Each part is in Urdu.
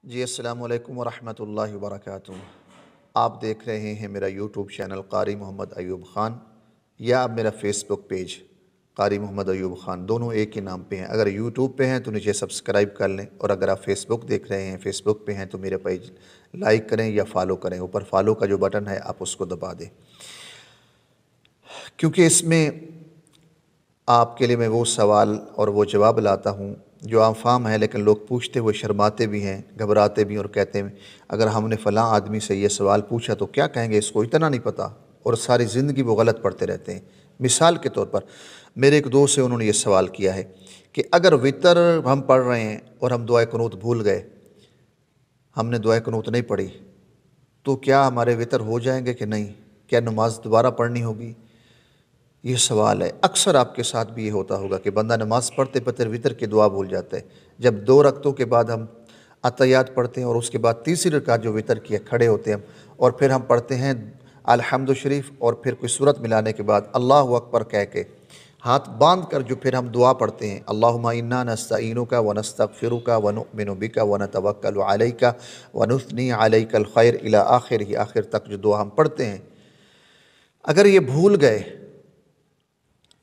جی السلام علیکم ورحمۃ اللہ وبرکاتہ۔ آپ دیکھ رہے ہیں میرا یوٹیوب چینل قاری محمد ایوب خان، یا اب میرا فیس بک پیج قاری محمد ایوب خان، دونوں ایک ہی نام پہ ہیں۔ اگر یوٹیوب پہ ہیں تو نیچے سبسکرائب کر لیں، اور اگر آپ فیس بک دیکھ رہے ہیں، فیس بک پہ ہیں تو میرے پیج لائک کریں یا فالو کریں۔ اوپر فالو کا جو بٹن ہے آپ اس کو دبا دیں، کیونکہ اس میں آپ کے لیے میں وہ سوال اور وہ جواب لاتا ہوں جو عام فام ہے، لیکن لوگ پوچھتے ہوئے شرماتے بھی ہیں، گھبراتے بھی ہیں، اور کہتے ہیں اگر ہم نے فلاں آدمی سے یہ سوال پوچھا تو کیا کہیں گے، اس کو اتنا نہیں پتہ، اور ساری زندگی وہ غلط پڑھتے رہتے ہیں۔ مثال کے طور پر میرے ایک دوست سے انہوں نے یہ سوال کیا ہے کہ اگر وتر ہم پڑھ رہے ہیں اور ہم دعائے قنوت بھول گئے، ہم نے دعائے قنوت نہیں پڑھی، تو کیا ہمارے وتر ہو جائیں گے کہ نہیں؟ کیا نماز دوبارہ پڑھنی ہوگی؟ یہ سوال ہے۔ اکثر آپ کے ساتھ بھی یہ ہوتا ہوگا کہ بندہ نماز پڑھتے پڑھتے وتر کی دعا بھول جاتا ہے۔ جب 2 رکعتوں کے بعد ہم اتحیات پڑھتے ہیں، اور اس کے بعد تیسری رکعت جو وتر کی ہے کھڑے ہوتے ہیں ہم، اور پھر ہم پڑھتے ہیں الحمد شریف، اور پھر کوئی سورت ملانے کے بعد اللہ اکبر کہہ کے ہاتھ باندھ کر جو پھر ہم دعا پڑھتے ہیں، اللہم انا نستعینک ونستغفرک ونؤمن بک ونتوکل علیک ونثنی علیک الخیر الی آخر، آخر تک جو دعا ہم پڑھتے ہیں، اگر یہ بھول گئے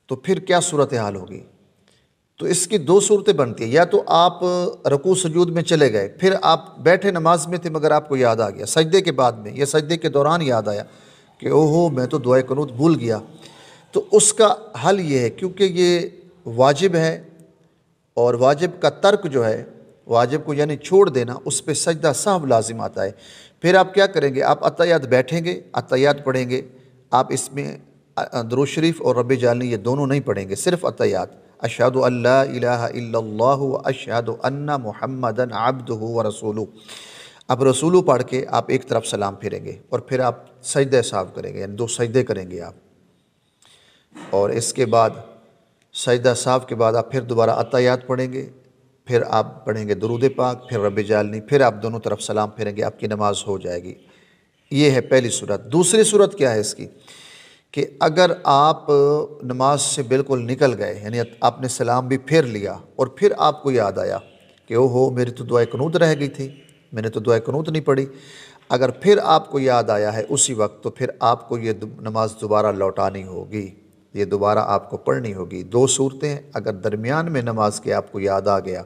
تو پھر کیا صورتحال ہوگی؟ تو اس کی 2 صورتیں بنتی ہیں۔ یا تو آپ رکوع سجود میں چلے گئے، پھر آپ بیٹھے نماز میں تھے مگر آپ کو یاد آ گیا سجدے کے بعد میں، یا سجدے کے دوران یاد آیا کہ اوہو میں تو دعائے قنوت بھول گیا، تو اس کا حل یہ ہے، کیونکہ یہ واجب ہے، اور واجب کا ترک جو ہے، واجب کو یعنی چھوڑ دینا، اس پہ سجدہ سہو لازم آتا ہے۔ پھر آپ کیا کریں گے؟ آپ اتحیات بیٹھیں گے، اتحیات پڑھیں گے۔ آپ اس میں درود شریف اور رب جعلنی یہ دونوں نہیں پڑھیں گے، صرف اتحیات، اشہد ان لا الہ الا اللہ واشہد ان محمدً عبدہ ورسولہ۔ اب رسولو پڑھ کے آپ ایک طرف سلام پھیریں گے، اور پھر آپ سجدہ سہو کریں گے، یعنی 2 سجدے کریں گے آپ، اور اس کے بعد سجدہ سہو کے بعد آپ پھر دوبارہ اتحیات پڑھیں گے، پھر آپ پڑھیں گے درود پاک، پھر رب جعلنی، پھر آپ دونوں طرف سلام پھیریں گے، آپ کی نماز ہو جائے گی۔ یہ ہے پہلی صورت۔ دوسری صورت کیا ہے اس کی، کہ اگر آپ نماز سے بالکل نکل گئے، یعنی آپ نے سلام بھی پھیر لیا، اور پھر آپ کو یاد آیا کہ اوہو میری تو دعائے قنوت رہ گئی تھی، میں نے تو دعائے قنوت نہیں پڑھی، اگر پھر آپ کو یاد آیا ہے اسی وقت، تو پھر آپ کو یہ نماز دوبارہ لوٹانی ہوگی، یہ دوبارہ آپ کو پڑھنی ہوگی۔ 2 صورتیں، اگر درمیان میں نماز کے آپ کو یاد آ گیا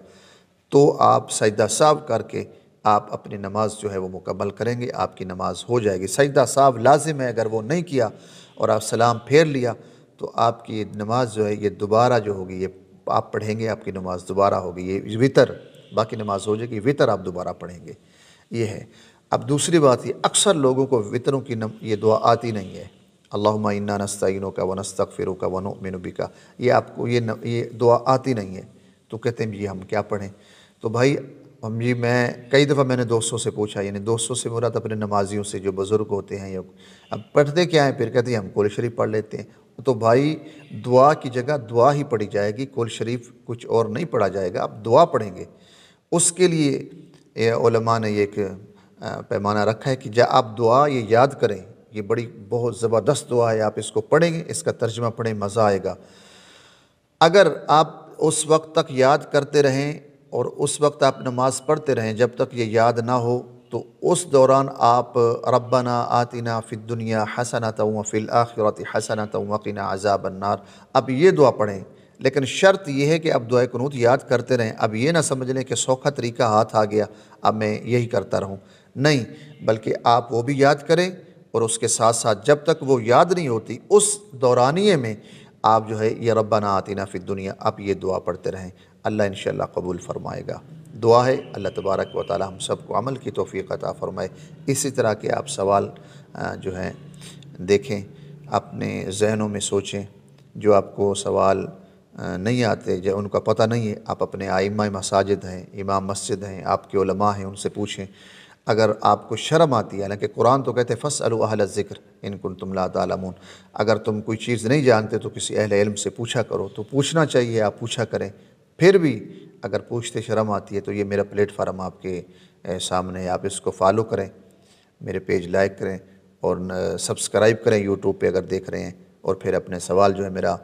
تو آپ سجدہ سہو کر کے آپ اپنی نماز جو ہے وہ مکمل کریں گے، آپ کی نماز ہو جائے گی۔ سجدہ سہو لازم ہے، اگر وہ نہیں کیا اور آپ سلام پھیر لیا تو آپ کی نماز جو ہے یہ دوبارہ جو ہوگی، یہ آپ پڑھیں گے، آپ کی نماز دوبارہ ہوگی۔ یہ وتر، باقی نماز ہو جائے گی، وتر آپ دوبارہ پڑھیں گے، یہ ہے۔ اب دوسری بات یہ، اکثر لوگوں کو وتروں کی یہ دعا آتی نہیں ہے، اللہم انا نستعینک ونستغفرک ونؤمن بک، یہ آپ کو یہ دعا آتی نہیں ہے، تو کہتے ہیں جی ہم کیا پڑھیں؟ تو بھائی میں کئی دفعہ میں نے دوستوں سے پوچھا، یعنی دوستوں سے مراد اپنے نمازیوں سے جو بزرگ ہوتے ہیں، اب پڑھتے کیا ہیں؟ پھر کہتے ہیں ہم قرآن شریف پڑھ لیتے ہیں۔ تو بھائی دعا کی جگہ دعا ہی پڑھی جائے گی، قرآن شریف کچھ اور نہیں پڑھا جائے گا، آپ دعا پڑھیں گے۔ اس کے لیے علماء نے یہ ایک پیمانہ رکھا ہے کہ جب آپ دعا یہ یاد کریں، یہ بہت زبردست دعا ہے، آپ اس کو پڑھیں گے، اس کا ترجمہ پڑھیں، مزہ آئے گا۔ اگر آپ اس وقت تک یاد کرتے رہیں اور اس وقت آپ نماز پڑھتے رہیں جب تک یہ یاد نہ ہو، تو اس دوران آپ ربنا آتنا فی الدنیا حسنۃ وفی الآخرۃ حسنۃ وقنا عذاب النار، اب یہ دعا پڑھیں۔ لیکن شرط یہ ہے کہ اب دعائے قنوت یاد کرتے رہیں، اب یہ نہ سمجھ لیں کہ سوکھا طریقہ ہاتھ آ گیا اب میں یہی کرتا رہوں، نہیں، بلکہ آپ وہ بھی یاد کریں، اور اس کے ساتھ ساتھ جب تک وہ یاد نہیں ہوتی اس دورانیے میں آپ جو ہے یہ ربنا آتنا فی الدنیا، آپ یہ دعا پڑھتے رہیں، اللہ انشاءاللہ قبول فرمائے گا۔ دعا ہے اللہ تبارک و تعالی ہم سب کو عمل کی توفیق عطا فرمائے۔ اسی طرح کے آپ سوال جو ہیں دیکھیں، اپنے ذہنوں میں سوچیں، جو آپ کو سوال نہیں آتے، جو ان کا پتہ نہیں ہے، آپ اپنے ائمہ مساجد ہیں، امام مسجد ہیں، آپ کے علماء ہیں، ان سے پوچھیں۔ اگر آپ کو شرم آتی ہے، حالانکہ قرآن تو کہتے ہیں فاسألوا اہل الذکر ان کنتم لا تعلمون، اگر تم کوئی چیز نہیں جانتے تو کسی اہل علم سے پوچھا کرو، تو پوچھنا چاہیے، آپ پوچھا کریں۔ پھر بھی اگر پوچھتے شرم آتی ہے تو یہ میرا پلیٹ فارم آپ کے سامنے ہے، آپ اس کو فالو کریں، میرے پیج لائک کریں، اور سبسکرائب کریں یوٹیوب پہ اگر دیکھ رہے ہیں، اور پھر اپنے سوال جو ہے، میرا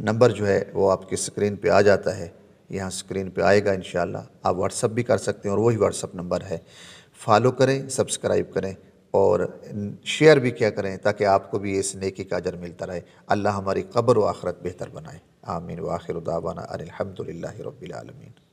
نمبر جو ہے وہ آپ کی اسکرین پہ آ جاتا ہے، یہاں اسکرین پہ آئے گا انشاءاللہ. آپ واٹس اپ بھی کر سکتے ہیں اور وہی واٹس اپ نمبر ہے. فالو کریں، سبسکرائب کریں اور شیئر بھی کیا کریں تاکہ آپ کو بھی اس نیکی کا اجر ملتا رہے. اللہ ہماری قبر و آخرت بہتر بنائے. آمین. وآخر دعوانا ان الحمد للہ رب العالمین.